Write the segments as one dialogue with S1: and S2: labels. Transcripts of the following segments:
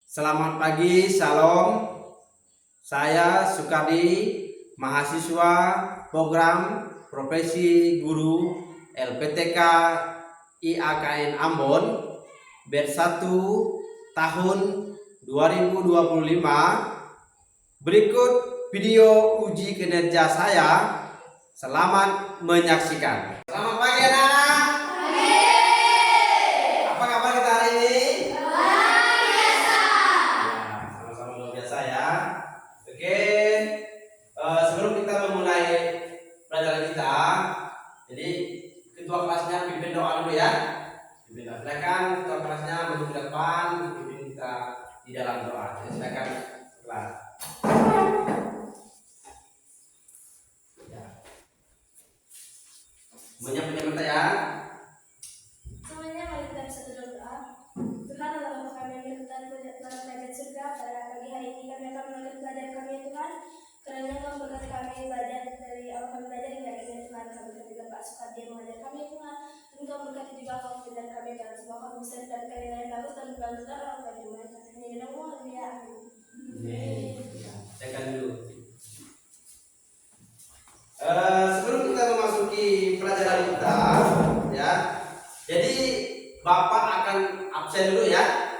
S1: Selamat pagi, Salam. Saya Sukardi, mahasiswa program Profesi Guru LPTK IAKN Ambon, batch 1 tahun 2025. Berikut video uji kinerja saya. Selamat menyaksikan. Selamat pagi anak-anak. Apa kabar kita hari ini? Sebelum kita memulai pelajaran kita, jadi ketua kelasnya pimpin doa dulu ya. Pimpin doa. Silakan ketua kelasnya maju ke depan, pimpin kita di dalam doa. Jadi silakan kelas. Ya. Semuanya punya mata ya.
S2: Semuanya mari kita bersatu dalam doa. Tuhan Allah Bapa kami yang berkenan dalam kerajaan surga, pada pagi hari ini kami akan melanjutkan pelajaran kami ya Tuhan. Karena Engkau berkati kami belajar dari awal kami belajar hingga akhirnya Tuhan. Kami berkati Bapak Sukardi yang mengajar kami Tuhan. Engkau berkati juga kami dan kami dalam semua kami bisa dan kami yang bagus dan membantu orang kami Tuhan. Hanya di nama Tuhan ya. Amin.
S1: Tekan dulu. Sebelum kita memasuki pelajaran kita, ya. Jadi Bapak akan absen dulu ya.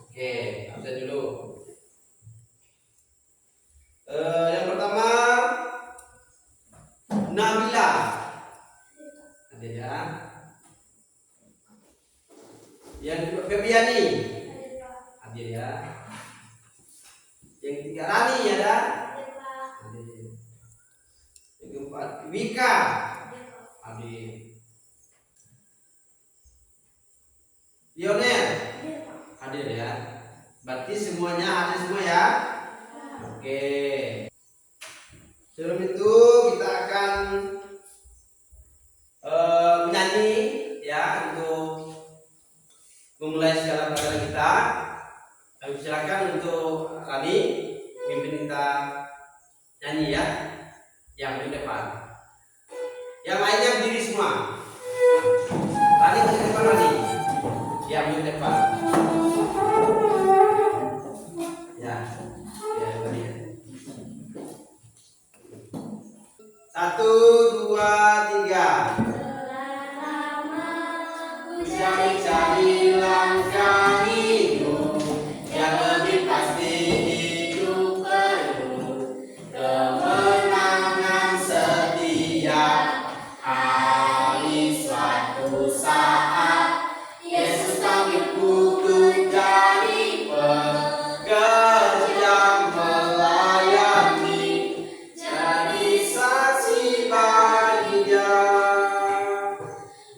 S1: Oke, absen dulu. Yang pertama Nabila. Hadir ya. Yang kedua Febiani. Hadir ya. Yang ketiga Rani ya ada. Hadir. Yang keempat Wika. Hadir. Lionel. Hadir ya. Berarti semuanya hadir semua ya. Oke. Sebelum itu kita akan menyanyi ya untuk memulai segala pelajaran kita. Kami silakan untuk Rani pimpin kita nyanyi ya. Yang di depan. Yang lainnya berdiri semua. Rani di depan Rani. Yang di depan. Ya. Satu, dua, tiga. Cari-cari langkah hidup yang lebih pasti, hidup penuh kemenangan setiap hari. Suatu saat Yesus panggilku untuk jadi pekerja melayani, jadi saksi bagi Dia.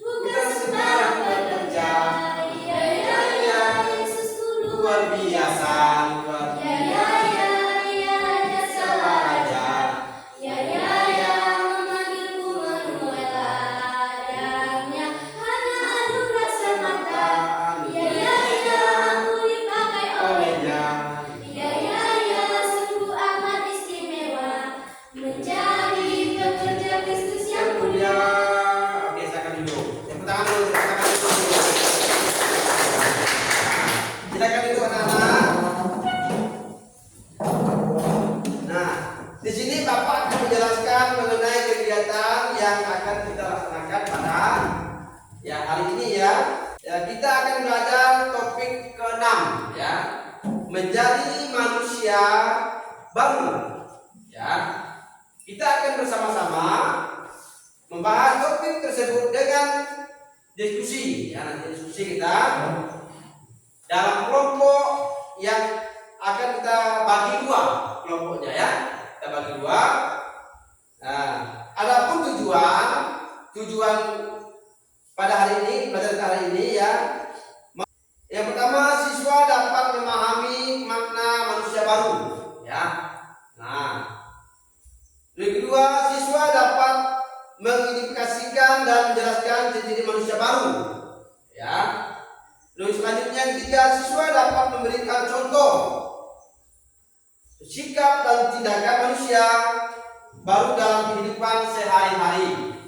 S1: Bukan sembarang bekerja, luar biasa, luar biasa raja.
S2: Memanggilku menuai ladangnya, hanya anugerah semata. Aku dipakai olehnya. Sungguh amat istimewa menjadi pekerja Kristus yang mulia.
S1: Oke, silakan duduk. Tepuk tangan dulu, silakan duduk. Silakan duduk anak-anak. Nah, di sini Bapak akan menjelaskan mengenai kegiatan yang akan kita laksanakan pada hari ini ya. Kita akan belajar topik ke-6 ya. Menjadi manusia baru. Ya. Kita akan bersama-sama membahas topik tersebut dengan diskusi ya, nanti diskusi kita dalam kelompok yang akan kita bagi dua kelompoknya ya. Kita bagi dua. Nah, adapun tujuan pada hari ini, pelajaran hari ini ya. Yang pertama, siswa dapat memahami makna manusia baru ya. Nah, yang kedua, siswa dapat mengidentifikasikan dan menjelaskan ciri-ciri manusia baru. Ya. Lalu selanjutnya yang ketiga, siswa dapat memberikan contoh sikap dan tindakan manusia baru dalam kehidupan sehari-hari.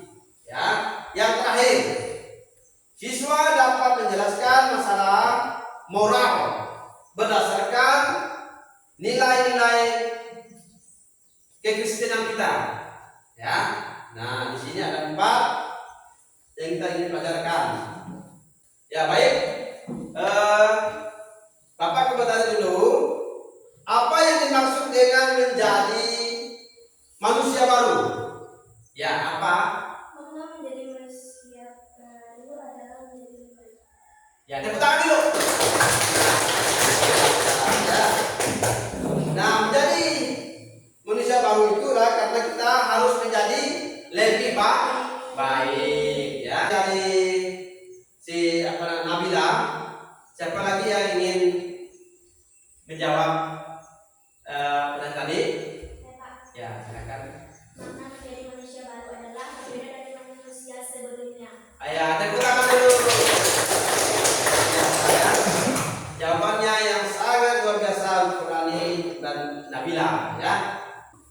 S1: Ya. Yang terakhir, siswa dapat menjelaskan masalah moral berdasarkan nilai-nilai kekristenan kita. Ya. Nah, di sini ada 4 yang kita ingin pelajarkan. Ya, baik. Bapak akan bertanya dulu, apa yang dimaksud dengan menjadi manusia baru? Ya, apa?
S2: Makna menjadi manusia baru adalah menjadi lebih baik.
S1: Ya, tepuk tangan dulu. Ya. Nah, menjadi manusia baru itu adalah karena kita harus menjadi lebih baik. Ya, dari si Nabila, siapa lagi yang ingin menjawab pertanyaan tadi?
S2: Ya, Pak.
S1: Ya, silakan.
S2: Makna menjadi manusia baru adalah berbeda dari manusia sebelumnya.
S1: Ayah, tepuk tangan dulu. Ya, jawabannya yang sangat luar biasa untuk Rani dan Nabila. Ya,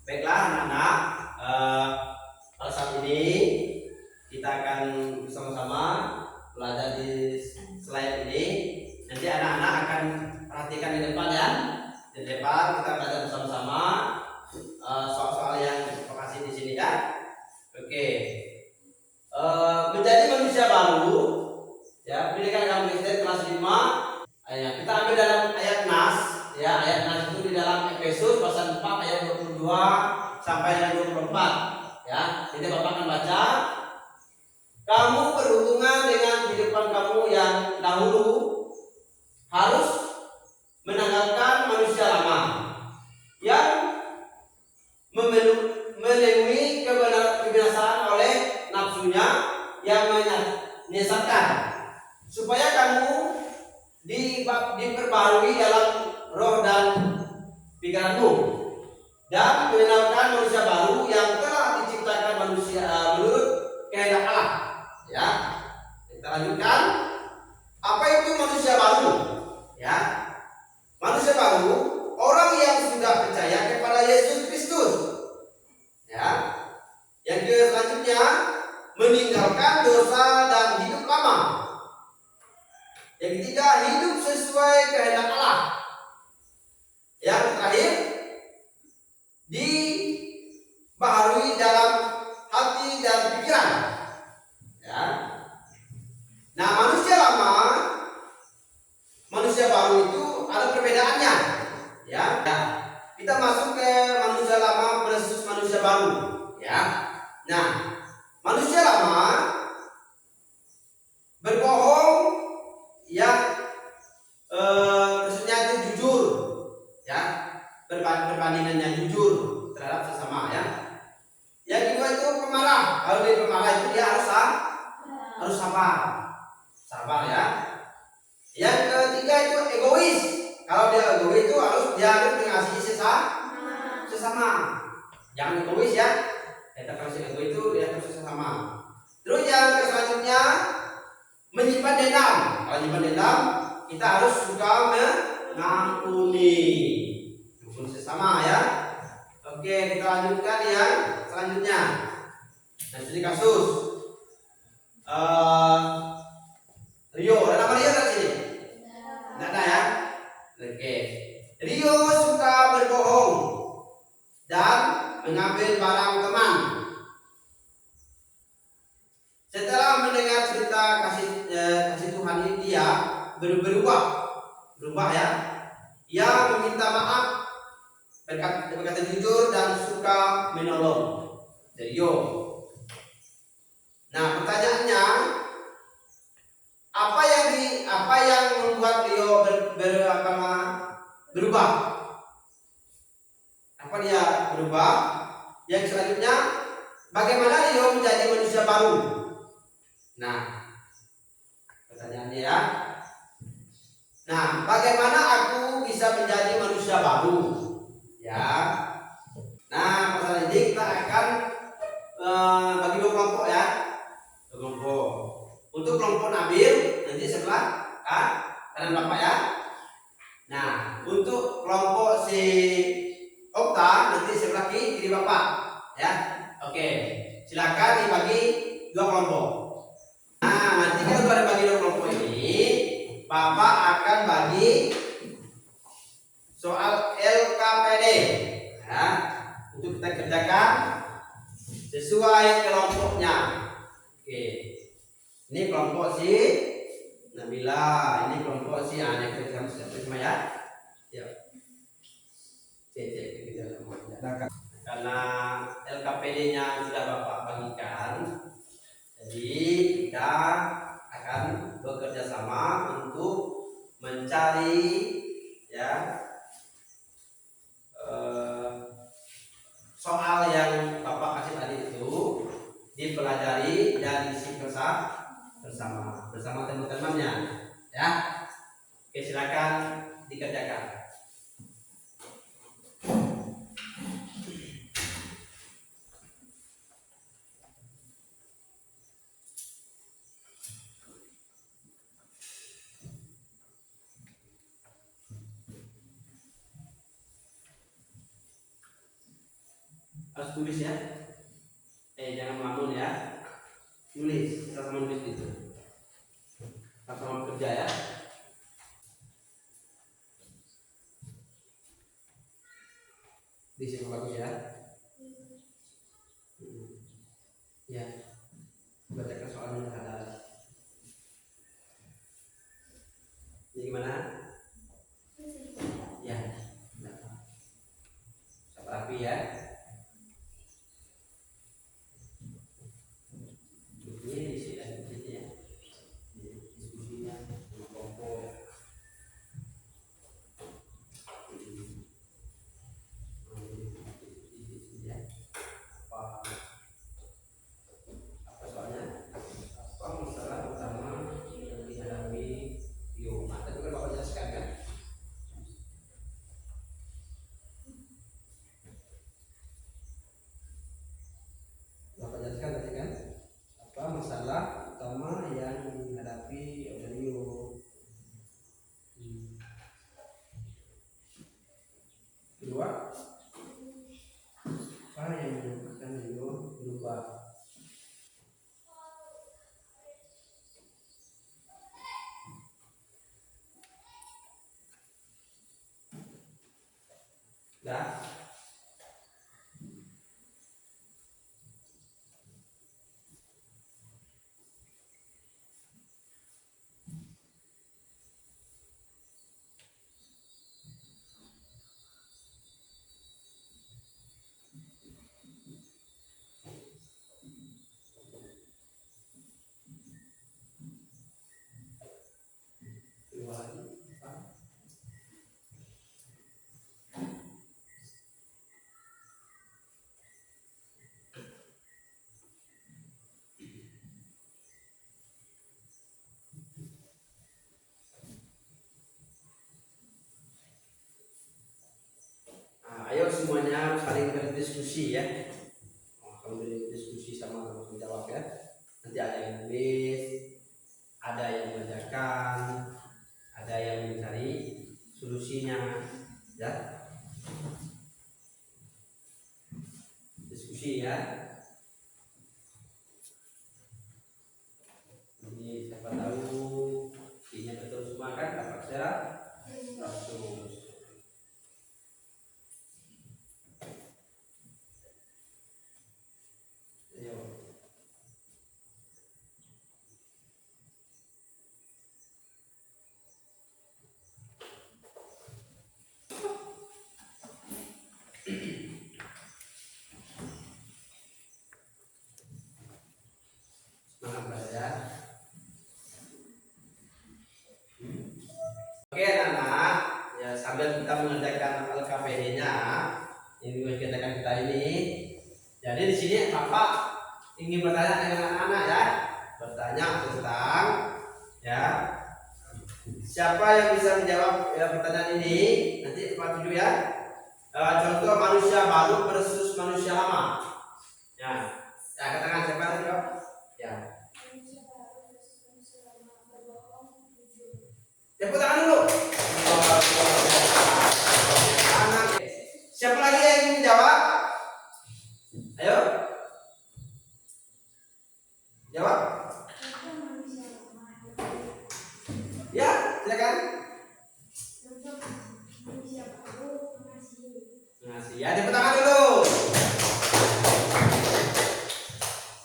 S1: baiklah anak-anak. Pada saat ini kita akan bersama-sama belajar di slide ini. Nanti anak-anak akan perhatikan di depan ya. Di depan kita belajar bersama-sama soal-soal yang lokasi di sini ya. Oke. Menjadi manusia baru ya, pendidikan agama Kristen kelas 5 ya, kita ambil dalam ayat Nas ya, ayat Nas itu di dalam Efesus pasal 4 ayat 22 sampai ayat 24 ya. Jadi Bapak akan baca, kamu berhubungan dengan kehidupan kamu yang dahulu harus menanggalkan manusia lama yang menemui kebinasaan oleh nafsunya yang menyesatkan, supaya kamu diperbarui dalam roh dan pikiranmu dan mengenalkan manusia baru yang telah diciptakan manusia menurut kehendak Allah. Ya, kita lanjutkan. Apa itu manusia baru? Ya, manusia baru orang yang sudah percaya kepada Yesus Kristus. Ya, yang selanjutnya meninggalkan dosa dan hidup lama. Yang ketiga, hidup sesuai kehendak Allah. Yang terakhir, dibaharui dalam hati dan pikiran. Ya. Nah, manusia lama, manusia baru itu ada perbedaannya. Ya. Nah, kita masuk ke manusia lama versus manusia baru. Ya. Nah, manusia lama berbohong yang maksudnya itu jujur, ya, perbandingan yang jujur terhadap sesama ya. Yang kedua itu pemarah. Kalau dia pemarah itu dia harus sabar ya. Yang ketiga itu egois. Kalau dia egois itu dia harus mengasihi sesama. Jangan egois ya. Kita kalau egois itu dia harus sesama. Terus yang selanjutnya menyimpan dendam. Kalau menyimpan dendam, kita harus suka mengampuni sesama ya. Oke, kita lanjutkan yang selanjutnya. Nah, ini kasus Rio. Ada nama Rio di sini? Tidak ada ya. Oke. Rio suka berbohong dan mengambil barang teman. Setelah mendengar cerita kasih Tuhan ini, dia berubah ya. Ia meminta maaf, berkata jujur dan suka menolong. Rio. Nah, pertanyaannya, apa yang membuat Rio berubah? Apa dia berubah? Yang selanjutnya, bagaimana Rio menjadi manusia baru? Nah, pertanyaannya ya. Nah, bagaimana aku bisa menjadi manusia baru? Ya. Nah, masalah ini kita akan bagi 2 kelompok ya. 2 kelompok. Untuk kelompok Nabil nanti sebelah kanan Bapak ya. Nah, untuk kelompok si Okta nanti sebelah kiri Bapak ya. Oke. Silakan dibagi 2 kelompok. Nah, nanti kalau pada bagi 2 kelompok ini, Bapak akan bagi soal LK LKPD. Ya, untuk kita kerjakan sesuai kelompoknya. Oke, ini kelompok si Nabila, ini kelompok si Ane. Kita sama ya. Ya. Cek kita semua. Karena LKPD-nya sudah Bapak bagikan, jadi kita akan bekerja sama untuk mencari ya soal yang Bapak kasih tadi itu dipelajari dan diisi bersama teman-temannya ya. Oke, silakan dikerjakan. Harus tulis ya, jangan melamun ya, tulis, sama nulis itu, sama kerja ya. Di sini bagus ya. Ya, bacakan soalnya ada. Ini gimana? Ya, rapi ya. Ini isi dan ya. Diskusinya kelompok. Apa soalnya? Apa masalah utama yang dihadapi di rumah? Tadi kan Bapak jelaskan kan? Bapak jelaskan tadi kan? Apa masalah utama yang dihadapi Aurelio? Kedua, apa yang menyebabkan Rio berubah? Dah. Kedua lagi apa? Ayo semuanya saling berdiskusi ya. Kalau berdiskusi sama langsung jawab ya. Nanti ada yang nulis, ada yang mengerjakan, ada yang mencari solusinya ya. Diskusi ya. Ini siapa tahu ini betul semua kan dapat secara langsung. Oke anak-anak, ya sambil kita mengerjakan LKPD-nya, ini mengerjakan kita ini. Jadi di sini Bapak ingin bertanya dengan anak-anak ya, bertanya tentang ya siapa yang bisa menjawab ya, pertanyaan ini. Nanti Pak tuju ya. Contoh manusia baru versus manusia lama. Ya, katakan siapa tadi Pak? Ya. Tepuk tangan dulu. Siapa lagi yang ingin menjawab? Ayo. Jawab. Ya, silakan. Ya, tepuk tangan dulu.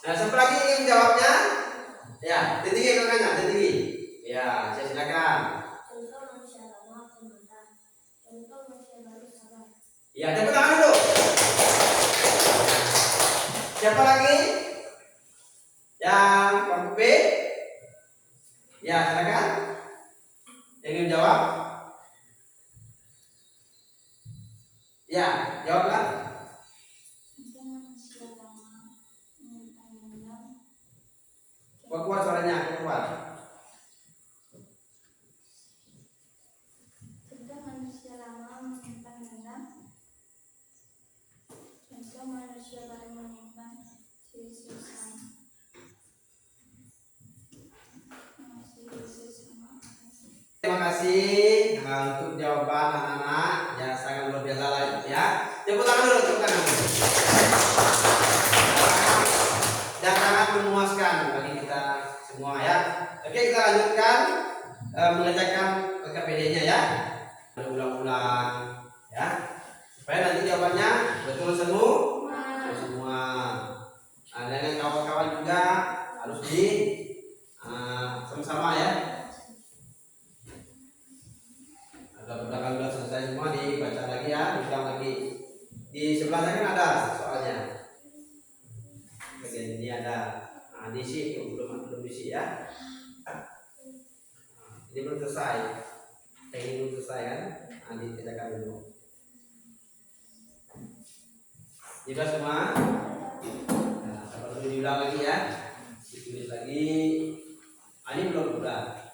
S1: Nah, siapa lagi ingin menjawabnya? Ya, tinggi kakaknya, tinggi. Ya, saya silakan.
S2: Contoh manusia lama pemantau. Contoh manusia baru sabar.
S1: Ya, tepuk tangan dulu. Siapa lagi? Yang kelompok B? Ya, silakan. Yang ingin jawab? Ya, jawablah.
S2: Contoh manusia lama pemantau.
S1: Kuat suaranya, kuat.
S2: Contoh manusia lama menyimpan dendam. Contoh manusia baru menyimpan sisa.
S1: Terima kasih untuk jawaban anak-anak. Ya, sangat luar biasa lah ya. Tepuk tangan dulu, tepuk tangan. Dan sangat memuaskan bagi kita semua ya. Oke, kita lanjutkan mengerjakan PKPD-nya ya. Ulang-ulang ya. Supaya nanti jawabannya betul semua. Nah, dengan kawan-kawan juga harus di sama-sama ya. Udah selesai semua, dibaca lagi ya, diulang lagi. Di sebelahnya kan ada soalnya. Bagian ini ada. Nah, diisi belum diisi ya. Ini belum selesai. Ini belum selesai kan? Nah, dikerjakan dulu. Sudah semua? Nah, perlu diulang lagi ya. Ditulis lagi. Ini belum udah.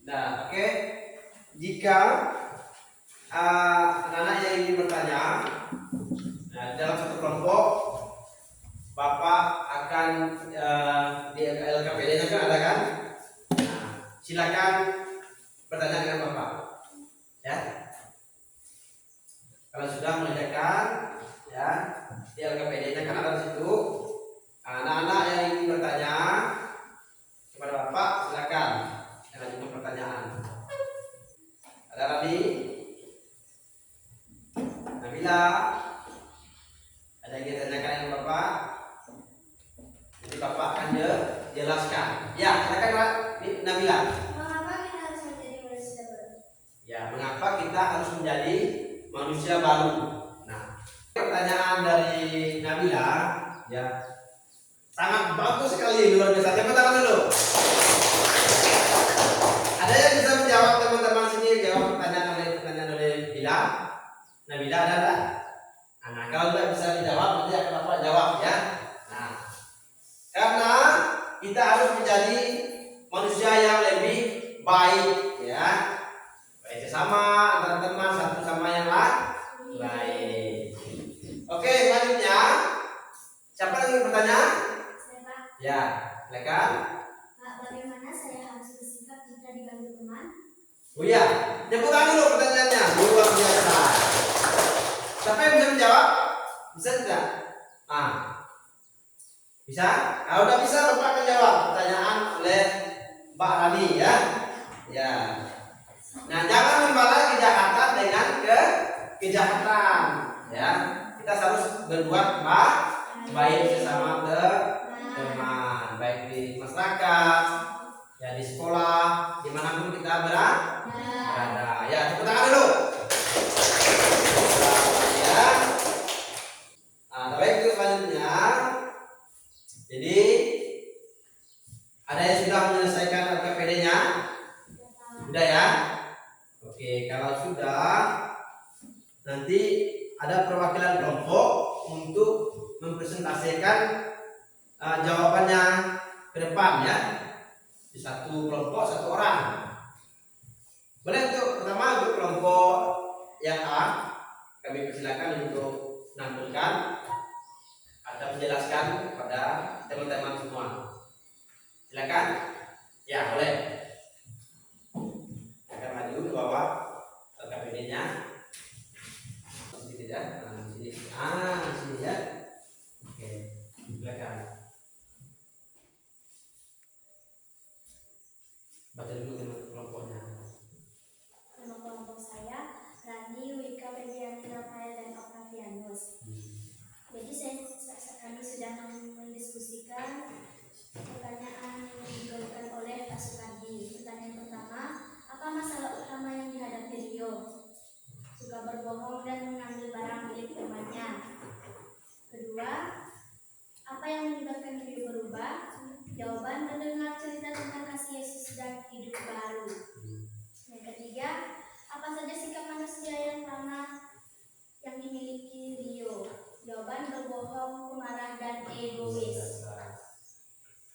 S1: Nah, oke. Jika anak-anak yang ingin bertanya, dalam satu kelompok, Bapak akan di LKPD-nya kan ada kan? Nah, silakan bertanya dengan Bapak, ya. Kalau sudah mengerjakan, ya, di LKPD-nya kan ada di situ. Anak-anak yang ingin bertanya kepada Bapak, silakan. Lanjutkan pertanyaan. Ada Rabi, Nabila, ada yang ditanyakan dengan Bapak. Jadi Bapak akan jelaskan. Ya, silakan Nabila.
S2: Mengapa kita harus menjadi manusia baru?
S1: Ya, mengapa kita harus menjadi manusia baru? Nah, pertanyaan dari Nabila, ya, sangat bagus sekali, luar biasa. Tepuk tangan dulu. Ada yang bisa menjawab teman-teman sini, jawab pertanyaan oleh Nabila ada tak? Nah, kalau tidak bisa dijawab nanti akan Bapak jawab ya. Nah, karena kita harus menjadi manusia yang lebih baik ya, baik sesama antara teman satu sama yang lain. Oke, selanjutnya siapa yang bertanya?
S2: Saya,
S1: Ya, silakan.
S2: Pak, bagaimana saya harus bersikap jika diganggu teman?
S1: Oh iya, tepuk tangan dulu pertanyaannya, luar biasa. Siapa yang bisa menjawab? Bisa tidak? Ah, bisa? Kalau udah bisa, Bapak akan jawab pertanyaan oleh Mbak Rani ya. Ya. Nah, jangan membalas kejahatan dengan kejahatan. Ya, kita harus berbuat baik sesama teman, baik di masyarakat, ya di sekolah, dimanapun kita berada. Ya, tepuk tangan dulu. Ya. Nah, baik itu selanjutnya. Jadi ada yang sudah menyelesaikan LKPD-nya? Sudah ya? Oke, kalau sudah, nanti ada perwakilan kelompok untuk mempresentasikan jawabannya ke depan ya. Di satu kelompok satu orang. Boleh untuk pertama untuk kelompok yang A, kami persilakan untuk menampilkan atau menjelaskan kepada teman-teman semua. Silakan. Ya, boleh. Akan maju ke bawah KPD-nya. Di sini ya. Nah, di sini. Di sini ya. Oke. Silakan. Baca dulu teman kelompoknya.
S2: Nama kelompok saya Rani, Wika, Febrianti, Rafael, dan Octavianus. Jadi kami sudah mendiskusikan pertanyaan yang diberikan oleh Pak Sukardi. Pertanyaan pertama, apa masalah utama yang dihadapi Rio? Suka berbohong dan mengambil barang milik temannya. Kedua, apa yang menyebabkan Rio berubah? Jawaban, mendengar cerita tentang kasih Yesus dan hidup baru. Yang ketiga, apa saja sikap manusia yang lama yang dimiliki Rio? Jawaban, berbohong, pemarah, dan egois.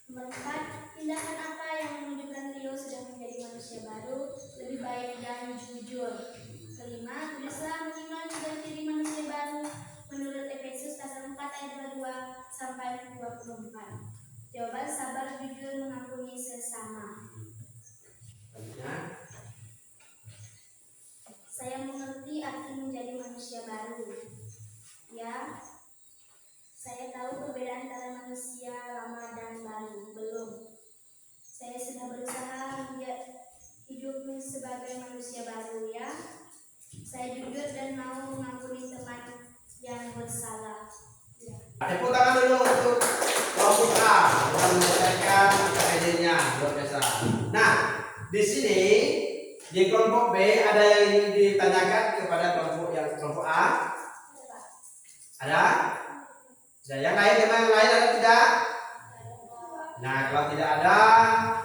S2: Nomor 4, tindakan apa yang menunjukkan Rio sudah menjadi manusia baru, lebih baik dan jujur. Kelima, tulislah 5 ciri manusia baru menurut Efesus pasal 4 ayat 22 sampai 24. Jawaban, sabar, jujur, mengampuni sesama. Saya mengerti arti menjadi manusia baru. Ya, saya tahu perbedaan antara manusia lama dan baru. Belum. Saya sudah berusaha hidup sebagai manusia baru ya. Saya jujur dan mau mengampuni teman yang bersalah. Ya.
S1: Tepuk tangan dulu untuk kelompok A yang menyelesaikan KPD-nya luar biasa. Nah, di sini di kelompok B ada yang ingin ditanyakan kepada kelompok A? Ada? Ada yang lain? Yang lain ada tidak? Nah, kalau tidak ada,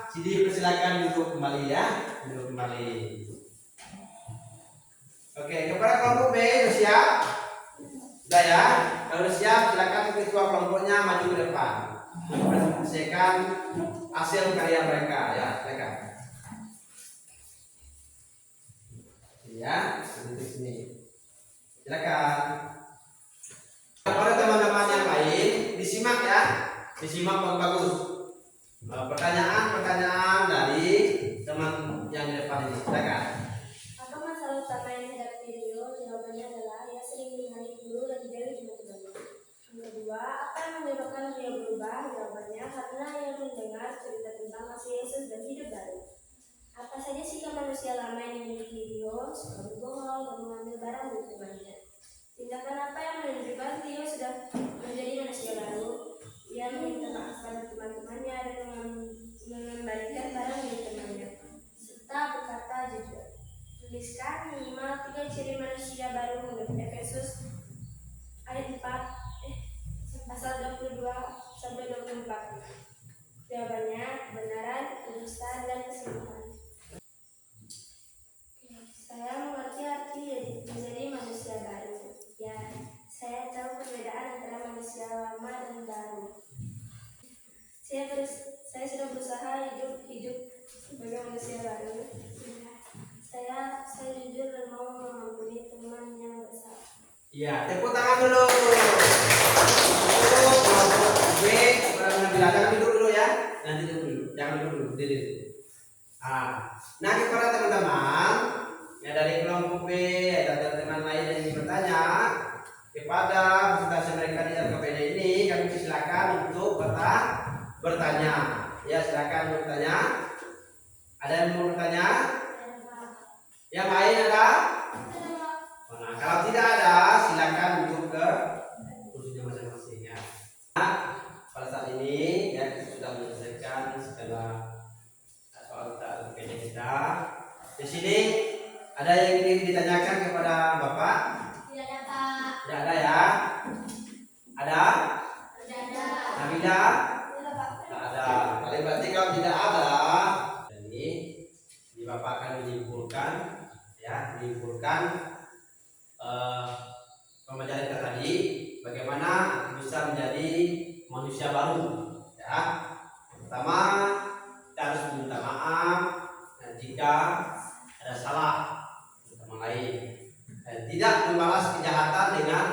S1: Sidi persilakan duduk kembali ya, duduk kembali. Oke, kepada kelompok B sudah siap? Sudah ya? Kalau sudah siap, silakan ketua kelompoknya maju ke depan, mempresentasikan hasil karya mereka ya, silakan. Ya, di sini. Silakan. Kepada teman-teman yang lain, disimak ya, disimak bagus. Pertanyaan dari teman yang di depan ini, silakan.
S2: Apa masalah utama yang dihadapi Rio? Jawabannya adalah ia sering menghina guru dan dari teman-temannya. Yang kedua, apa yang menyebabkan Rio berubah? Jawabannya karena ia mendengar cerita tentang kasih Yesus dan hidup baru. Apa saja sikap manusia lama yang dimiliki Rio? Suka berbohong dan mengambil barang milik temannya. Tindakan apa yang menunjukkan Rio sudah menjadi manusia baru? Ia meminta maaf pada teman-temannya dan mengembalikan barang milik temannya, serta berkata jujur. Tuliskan minimal 3 ciri manusia baru menurut Efesus ayat 4 pasal 22 sampai 24. Jawabannya kebenaran, kedudukan, dan kesembuhan. Saya mengerti arti menjadi manusia baru. Ya, saya tahu perbedaan antara manusia lama dan baru. Saya sudah berusaha hidup sebagai manusia baru. Saya jujur dan mau mengampuni teman yang bersalah.
S1: Iya, tepuk tangan dulu. B, jangan duduk dulu ya. Nanti duduk dulu, jangan duduk dulu, duduk. Nah kepada teman-teman yang dari kelompok B dan teman lain yang ingin bertanya kepada presentasi mereka di LKPD ini, kami silakan untuk bertanya. Ya, silakan bertanya. Ada yang mau bertanya? Yang lain ada? Nah, kalau tidak ada, silakan duduk ke kursinya masing-masing ya. Nah, pada saat ini ya kita sudah menyelesaikan segala soal LKPD kita. Di sini ada yang ingin ditanyakan kepada Bapak?
S2: Tidak ada, Pak.
S1: Tidak ada ya? Ada?
S2: Tidak ada.
S1: Nabila?
S2: Tidak, Pak.
S1: Tidak ada. Paling berarti kalau tidak ada, jadi di Bapak akan menyimpulkan ya, menyimpulkan pembelajaran kita tadi bagaimana bisa bisa menjadi manusia baru. Ya, pertama kita harus meminta maaf jika ada salah sama lain, dan tidak membalas kejahatan dengan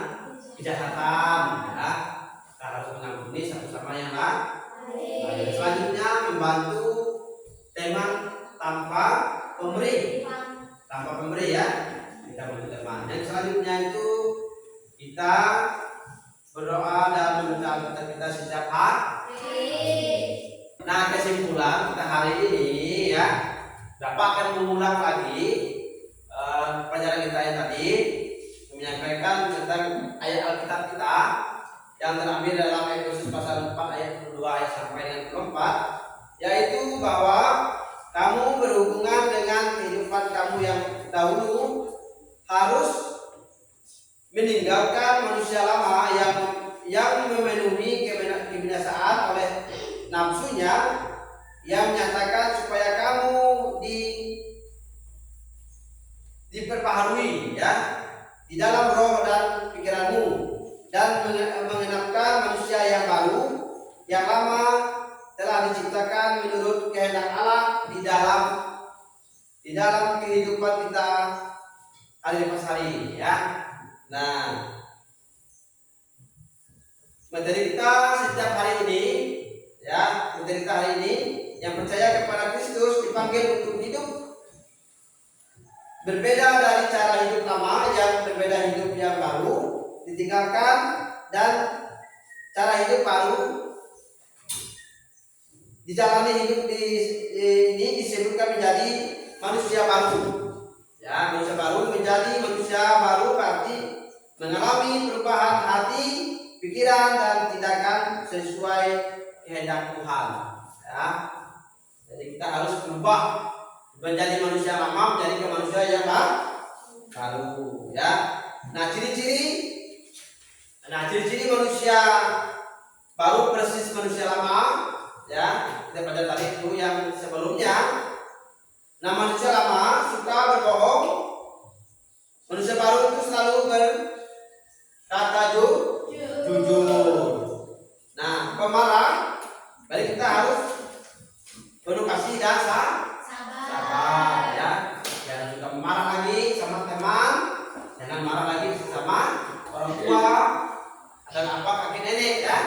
S1: kejahatan. Ya, kita harus mengampuni satu sama yang lain. Selanjutnya membantu teman tanpa pemberi, ya, kita membantu teman. Yang selanjutnya itu kita berdoa dan meminta kita setiap hari. Nah, kesimpulan kita hari ini ya, Bapak akan mengulang lagi pelajaran kita yang tadi, menyampaikan tentang ayat Alkitab kita yang terambil dalam Efesus pasal 4 ayat 22 ayat sampai dengan 24, yaitu bahwa kamu berhubungan dengan kehidupan kamu yang dahulu harus meninggalkan manusia lama yang memenuhi kebinasaan oleh nafsunya, yang menyatakan supaya kamu diperbaharui ya di dalam roh dan pikiranmu, dan mengenapkan manusia yang baru yang lama telah diciptakan menurut kehendak Allah di dalam kehidupan kita hari lepas hari ya. Nah, materi kita setiap hari ini ya, materi kita hari ini yang percaya kepada Kristus dipanggil untuk hidup berbeda dari cara hidup lama, yang berbeda hidup yang baru ditinggalkan, dan cara hidup baru dijalani. Hidup ini disebutkan menjadi manusia baru ya. Manusia baru menjadi manusia baru berarti mengalami perubahan hati, pikiran, dan tindakan sesuai kehendak Tuhan ya. Jadi kita harus berubah menjadi manusia lama menjadi ke manusia yang baru ya. Nah, ciri-ciri manusia baru persis manusia lama ya, kita pada tadi itu yang sebelumnya. Nah, manusia lama suka berbohong, manusia baru itu selalu berkata jujur. Nah, pemarah, berarti kita harus penuh kasih dan sabar ya. Jangan suka marah lagi sama teman, jangan marah lagi sama orang tua dan kakek nenek ya,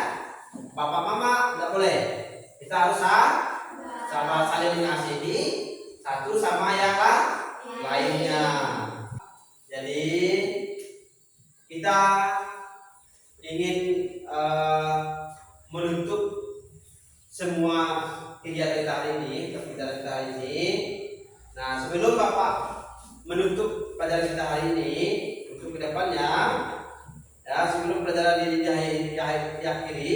S1: bapak mama, tidak boleh. Kita harus sabar, saling mengasihi satu sama yang lainnya. Jadi kita ingin menutup semua kegiatan kita hari ini. Nah, sebelum Bapak menutup pelajaran kita hari ini untuk kedepannya ya, sebelum pelajaran ini diakhiri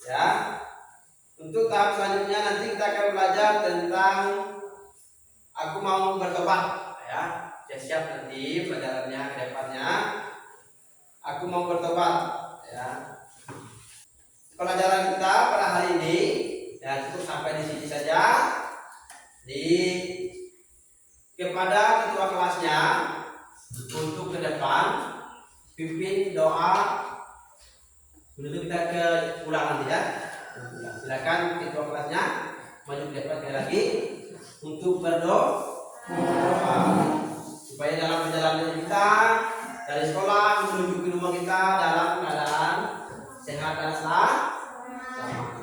S1: ya, untuk tahap selanjutnya nanti kita akan belajar tentang aku mau bertobat ya. Siap nanti pelajarannya kedepannya aku mau bertobat ya. Pelajaran kita pada hari ini ya cukup sampai di sini saja. Kepada ketua kelasnya untuk ke depan pimpin doa menuju kita ke ulangan ya. Silakan ketua kelasnya maju ke depan lagi untuk berdoa supaya dalam perjalanan kita dari sekolah menuju ke rumah kita dalam keadaan sehat dan selamat.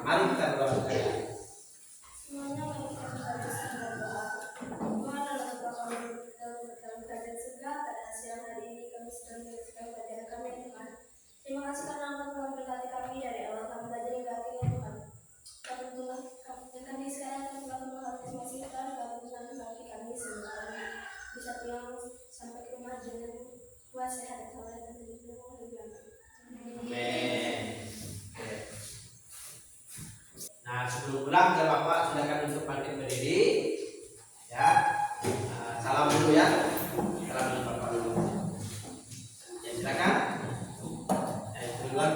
S1: Mari kita berdoa.
S2: Terima kasih karena Engkau telah memberkati kami dari awal kami belajar hingga akhirnya Tuhan. Kami sekarang telah memberkati masih Tuhan, Tuhan bagi kami sehingga kami bisa pulang sampai ke rumah dengan puas, sehat, dan saleh dan hidup yang
S1: Amin. Nah, sebelum pulang ke Bapak silakan untuk bangkit berdiri ya. Salam dulu ya. Salam dulu Bapak dulu. Ya, silakan. Keluar